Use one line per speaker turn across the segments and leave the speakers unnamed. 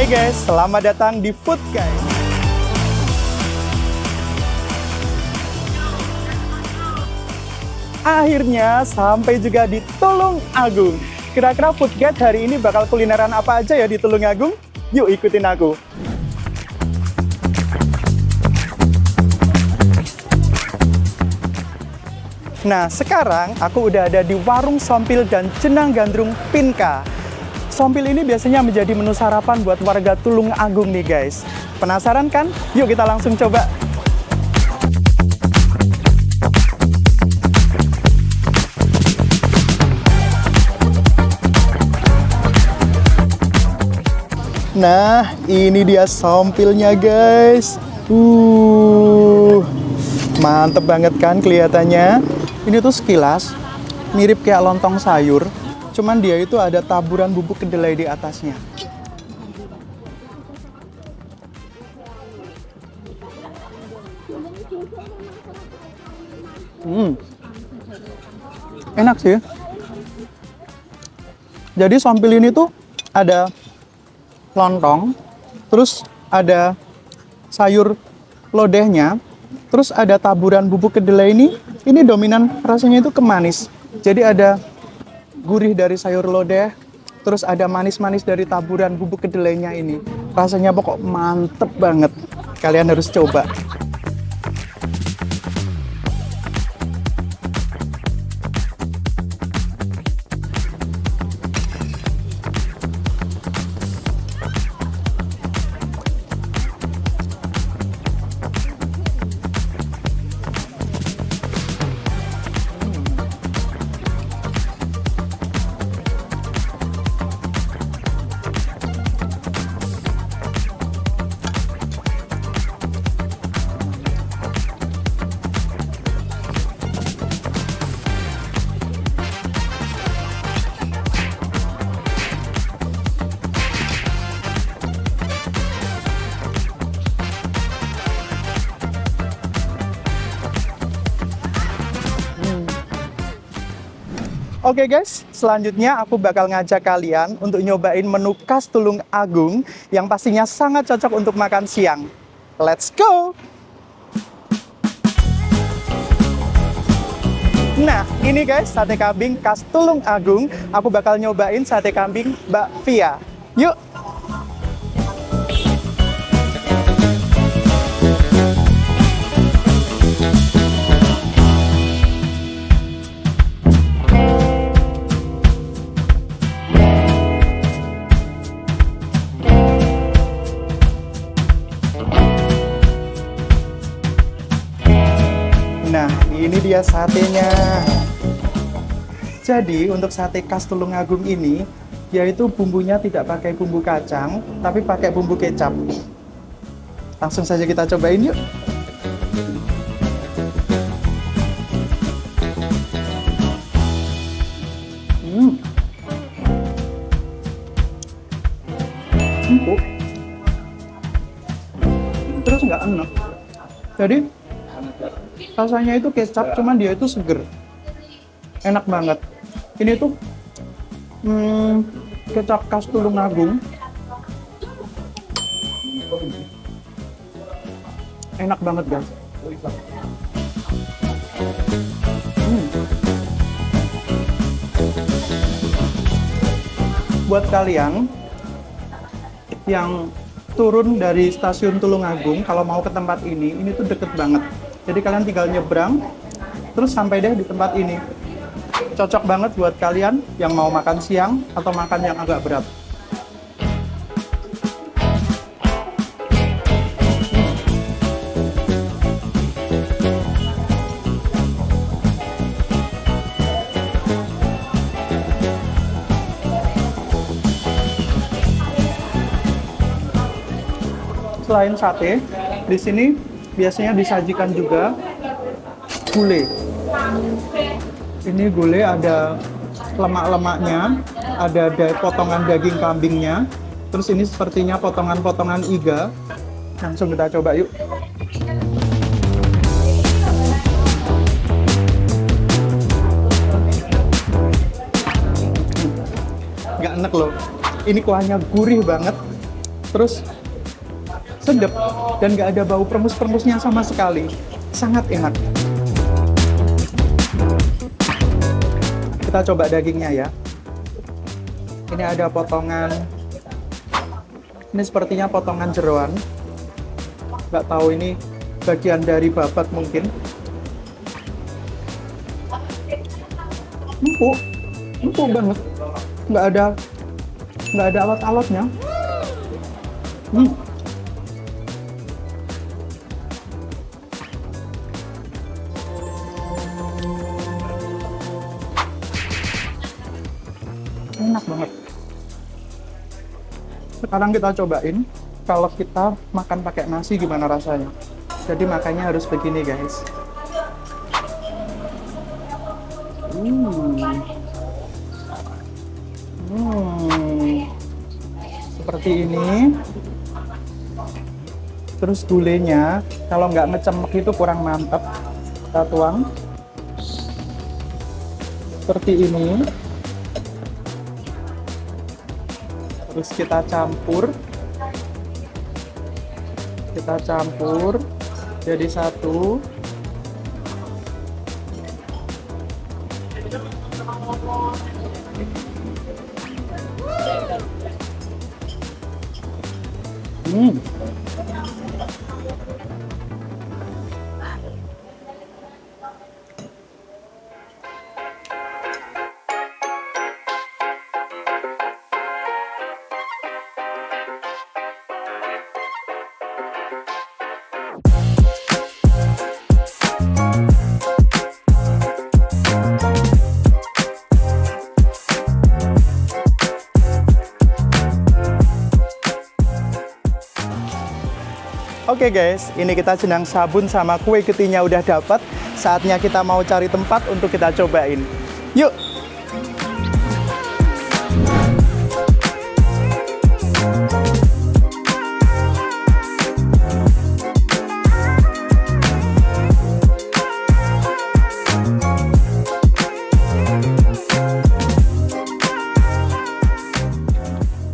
Hai guys, selamat datang di Food Guys. Akhirnya sampai juga di Tulung Agung. Kira-kira Food Guide hari ini bakal kulineran apa aja ya di Tulung Agung? Yuk ikutin aku. Nah, sekarang aku udah ada di Warung Sompil dan Jenang Gandrung Pinka. Sompil ini biasanya menjadi menu sarapan buat warga Tulung Agung nih guys. Penasaran kan? Yuk kita langsung coba. Nah, ini dia sompilnya guys. Mantep banget kan kelihatannya. Ini tuh sekilas mirip kayak lontong sayur, cuman dia itu ada taburan bubuk kedelai di atasnya. Enak sih. Jadi sompil ini tuh ada lontong, terus ada sayur lodehnya, terus ada taburan bubuk kedelai ini dominan rasanya itu kemanis. Jadi ada gurih dari sayur lodeh, terus ada manis-manis dari taburan bubuk kedelainya ini. Rasanya pokok mantep banget. Kalian harus coba. Oke guys, selanjutnya aku bakal ngajak kalian untuk nyobain menu khas Tulung Agung yang pastinya sangat cocok untuk makan siang. Let's go! Nah, ini guys sate kambing khas Tulung Agung. Aku bakal nyobain sate kambing Mbak Via. Yuk! Nah, ini dia satenya. Jadi, untuk sate khas Tulung Agung ini, yaitu bumbunya tidak pakai bumbu kacang, tapi pakai bumbu kecap. Langsung saja kita cobain yuk. Empuk. Terus nggak enak. Jadi, rasanya itu kecap, cuman dia itu seger. Enak banget. Ini tuh kecap khas Tulung Agung. Enak banget guys. Buat kalian yang turun dari stasiun Tulung Agung, kalau mau ke tempat ini tuh deket banget. Jadi kalian tinggal nyebrang, terus sampai deh di tempat ini. Cocok banget buat kalian yang mau makan siang atau makan yang agak berat. Selain sate, di sini biasanya disajikan juga gulai. Ini gulai ada lemak-lemaknya, ada potongan daging kambingnya, terus ini sepertinya potongan-potongan iga. Langsung kita coba yuk. Nggak enek loh. Ini kuahnya gurih banget. Terus sedap dan nggak ada bau peremus-peremusnya sama sekali. Sangat enak. Kita coba dagingnya ya. Ini ada potongan. Ini sepertinya potongan jeroan. Nggak tahu ini bagian dari babat mungkin. Empuk, empuk banget. Nggak ada alat-alatnya. Enak banget. Sekarang kita cobain kalau kita makan pakai nasi gimana rasanya. Jadi makannya harus begini guys. Seperti ini. Terus gulenya kalau nggak ngecemek itu kurang mantap. Kita tuang seperti ini. Terus kita campur jadi satu. Oke guys, ini kita jenang sabun sama kue ketinya udah dapat. Saatnya kita mau cari tempat untuk kita cobain. Yuk!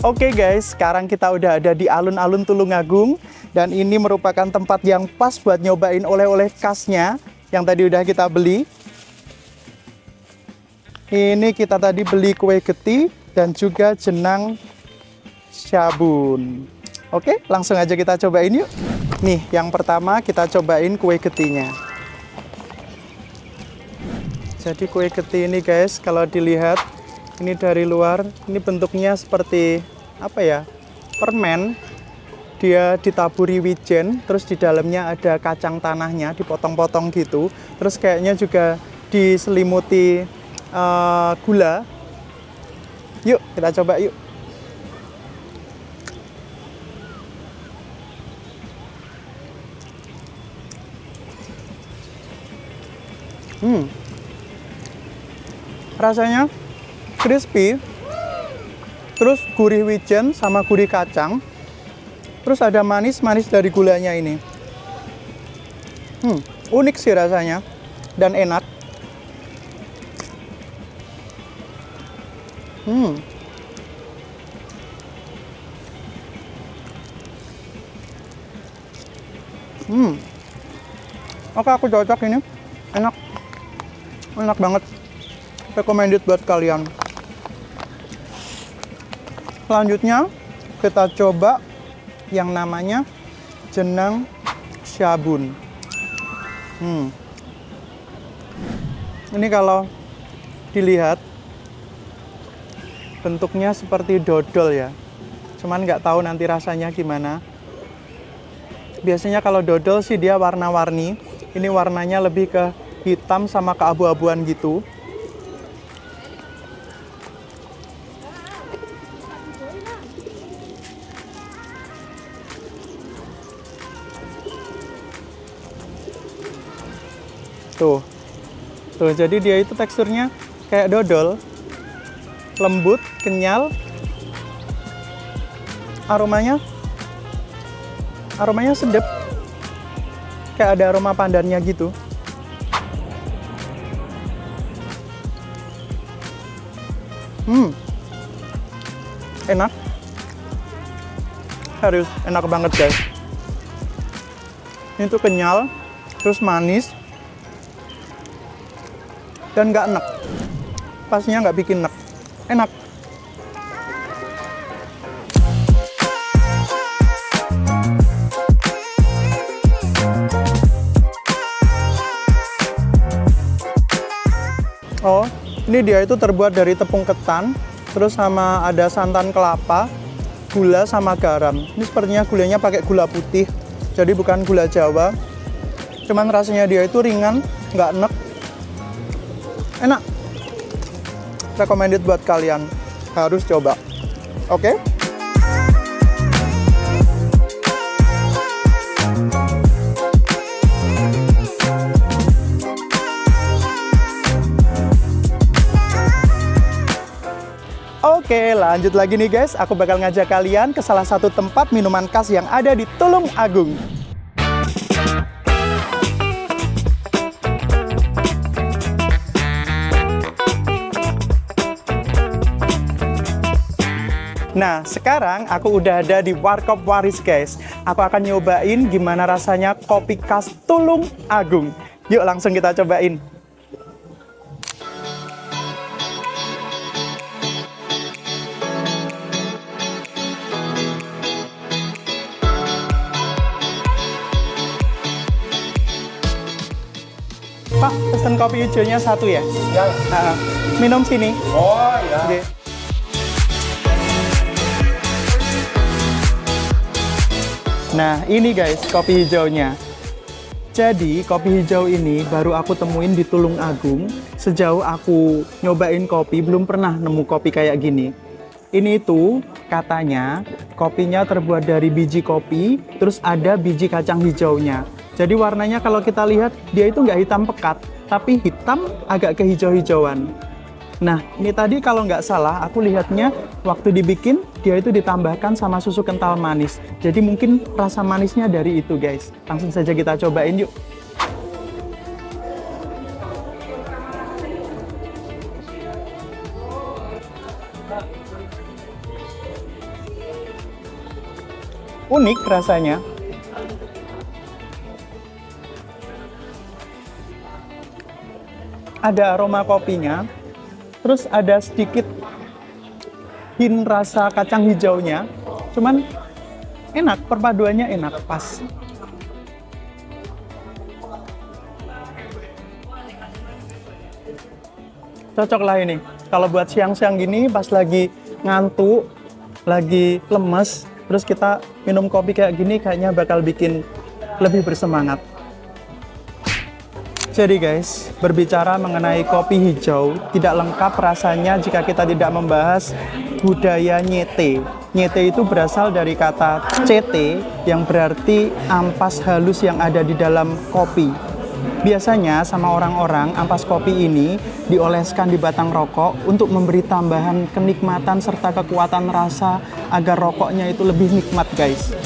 Oke guys, sekarang kita udah ada di alun-alun Tulungagung. Dan ini merupakan tempat yang pas buat nyobain oleh-oleh khasnya yang tadi udah kita beli. Ini kita tadi beli kue geti dan juga jenang sabun. Oke, langsung aja kita cobain yuk. Nih, yang pertama kita cobain kue getinya. Jadi kue geti ini guys, kalau dilihat ini dari luar, ini bentuknya seperti apa ya? Permen. Dia ditaburi wijen, terus di dalamnya ada kacang tanahnya, dipotong-potong gitu. Terus kayaknya juga diselimuti gula. Yuk, kita coba yuk. Rasanya crispy, terus gurih wijen sama gurih kacang. Terus ada manis-manis dari gulanya ini. Unik sih rasanya dan enak. Oke, aku cocok ini. Enak. Enak banget. Recommended buat kalian. Selanjutnya kita coba yang namanya jenang sabun. Ini kalau dilihat bentuknya seperti dodol ya. Cuman nggak tahu nanti rasanya gimana. Biasanya kalau dodol sih dia warna-warni. Ini warnanya lebih ke hitam sama keabu-abuan gitu. Tuh, jadi dia itu teksturnya kayak dodol, lembut, kenyal, aromanya sedap, kayak ada aroma pandannya gitu. Enak. Serius, enak banget guys. Ini tuh kenyal, terus manis, dan nggak enek. Pastinya nggak bikin enek. Enak. Oh, ini dia itu terbuat dari tepung ketan, terus sama ada santan kelapa, gula sama garam. Ini sepertinya gulanya pakai gula putih, jadi bukan gula Jawa. Cuman rasanya dia itu ringan, nggak enek. Enak. Recommended buat kalian. Harus coba. Oke? Oke, lanjut lagi nih guys. Aku bakal ngajak kalian ke salah satu tempat minuman khas yang ada di Tulung Agung. Nah, sekarang aku udah ada di Warkop Waris guys. Aku akan nyobain gimana rasanya kopi khas Tulung Agung. Yuk langsung kita cobain. Pak, pesen kopi hijaunya satu ya?
Ya.
Minum sini.
Oh ya.
Oke. Nah, ini guys, kopi hijaunya. Jadi, kopi hijau ini baru aku temuin di Tulung Agung. Sejauh aku nyobain kopi, belum pernah nemu kopi kayak gini. Ini tuh katanya kopinya terbuat dari biji kopi, terus ada biji kacang hijaunya. Jadi warnanya kalau kita lihat, dia itu nggak hitam pekat, tapi hitam agak kehijau-hijauan. Nah, ini tadi kalau nggak salah, aku lihatnya waktu dibikin, dia itu ditambahkan sama susu kental manis. Jadi mungkin rasa manisnya dari itu, guys. Langsung saja kita cobain yuk. Unik rasanya. Ada aroma kopinya. Terus ada sedikit hint rasa kacang hijaunya, cuman enak, perpaduannya enak, pas. Cocok lah ini, kalau buat siang-siang gini, pas lagi ngantuk, lagi lemes, terus kita minum kopi kayak gini, kayaknya bakal bikin lebih bersemangat. Jadi guys, berbicara mengenai kopi hijau, tidak lengkap rasanya jika kita tidak membahas budaya nyete. Nyete itu berasal dari kata CT yang berarti ampas halus yang ada di dalam kopi. Biasanya sama orang-orang, ampas kopi ini dioleskan di batang rokok untuk memberi tambahan kenikmatan serta kekuatan rasa agar rokoknya itu lebih nikmat guys.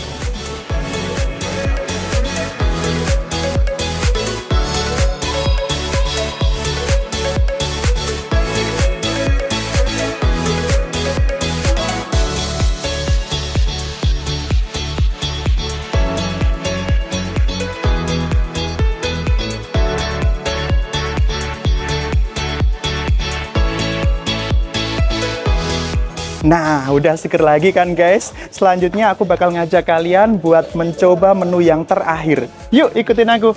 Nah, udah seger lagi kan guys? Selanjutnya aku bakal ngajak kalian buat mencoba menu yang terakhir. Yuk, ikutin aku.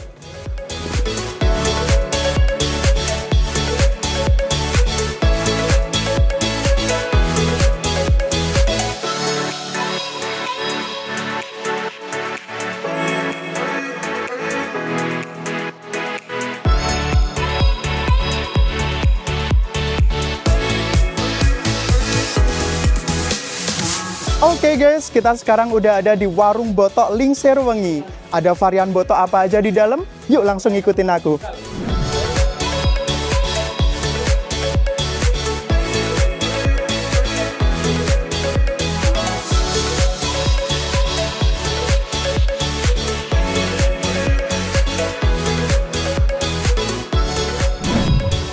Oke guys, kita sekarang udah ada di warung botok Lingser Wengi. Ada varian botok apa aja di dalam? Yuk langsung ikutin aku.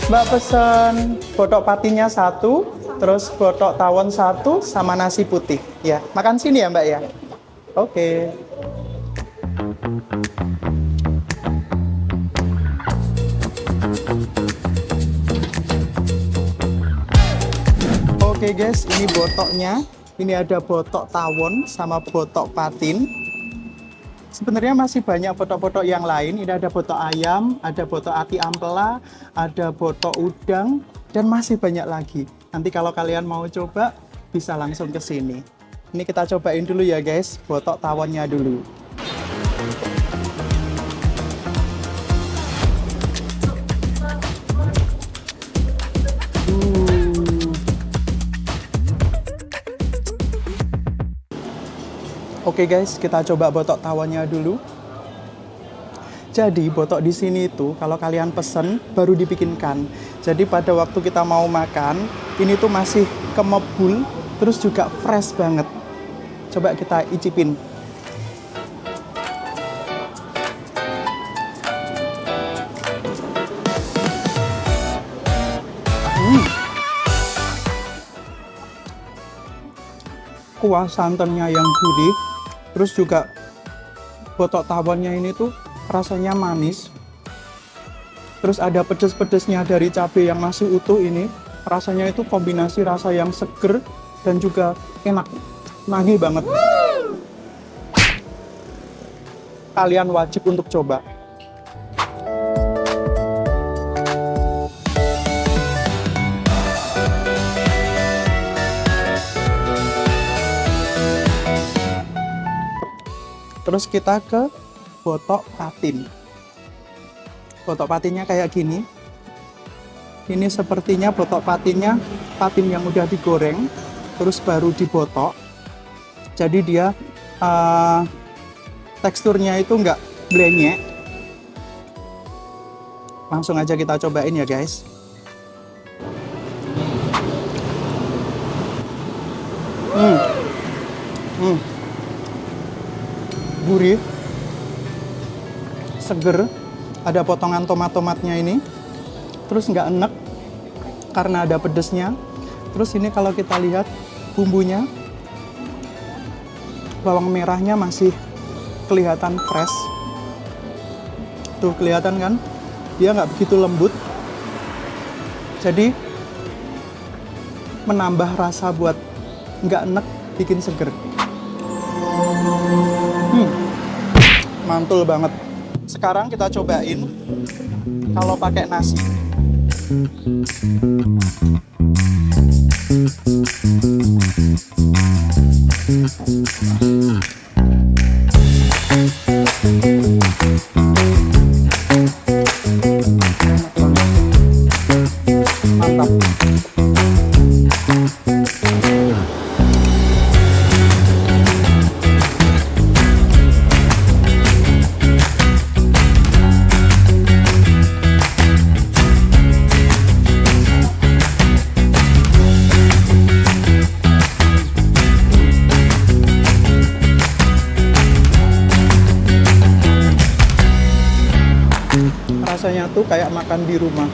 Mbak pesen botok patinya satu, terus botok tawon satu, sama nasi putih. Ya, makan sini ya Mbak ya. Oke. Oke guys, ini botoknya. Ini ada botok tawon sama botok patin. Sebenarnya masih banyak botok-botok yang lain. Ini ada botok ayam, ada botok ati ampela, ada botok udang, dan masih banyak lagi. Nanti kalau kalian mau coba, bisa langsung ke sini. Ini kita cobain dulu ya guys, botok tawonnya dulu. Oke guys, kita coba botok tawonnya dulu. Jadi botok di sini itu kalau kalian pesen baru dibikinkan. Jadi pada waktu kita mau makan, ini tuh masih kemebul, terus juga fresh banget. Coba kita icipin. Kuah santannya yang gurih, terus juga botok tawonnya ini tuh rasanya manis. Terus ada pedes-pedesnya dari cabai yang masih utuh ini. Rasanya itu kombinasi rasa yang seger dan juga enak. Nagih banget. Kalian wajib untuk coba. Terus kita ke botok patin. Botok patinnya kayak gini. Ini sepertinya botok patinnya patin yang udah digoreng, terus baru dibotok. Jadi dia teksturnya itu nggak blenyek. Langsung aja kita cobain ya guys. Gurih, seger, ada potongan tomat-tomatnya ini, terus nggak enek karena ada pedesnya. Terus ini kalau kita lihat bumbunya, bawang merahnya masih kelihatan fresh. Tuh kelihatan kan, dia nggak begitu lembut, jadi menambah rasa buat nggak enek, bikin seger. Mantul banget. Sekarang kita cobain kalau pakai nasi. Mantap. Rasanya tuh kayak makan di rumah.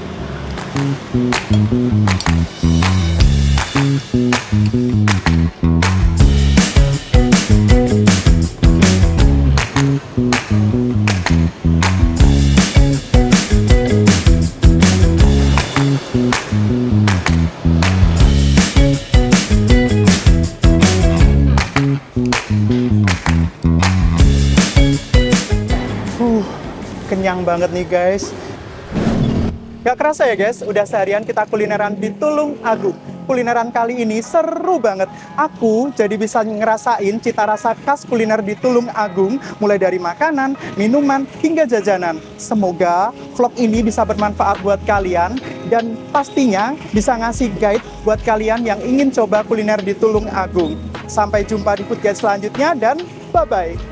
Kenyang banget nih guys. Gak kerasa ya guys, udah seharian kita kulineran di Tulung Agung. Kulineran kali ini seru banget. Aku jadi bisa ngerasain cita rasa khas kuliner di Tulung Agung, mulai dari makanan, minuman, hingga jajanan. Semoga vlog ini bisa bermanfaat buat kalian dan pastinya bisa ngasih guide buat kalian yang ingin coba kuliner di Tulung Agung. Sampai jumpa di food guide selanjutnya dan bye-bye.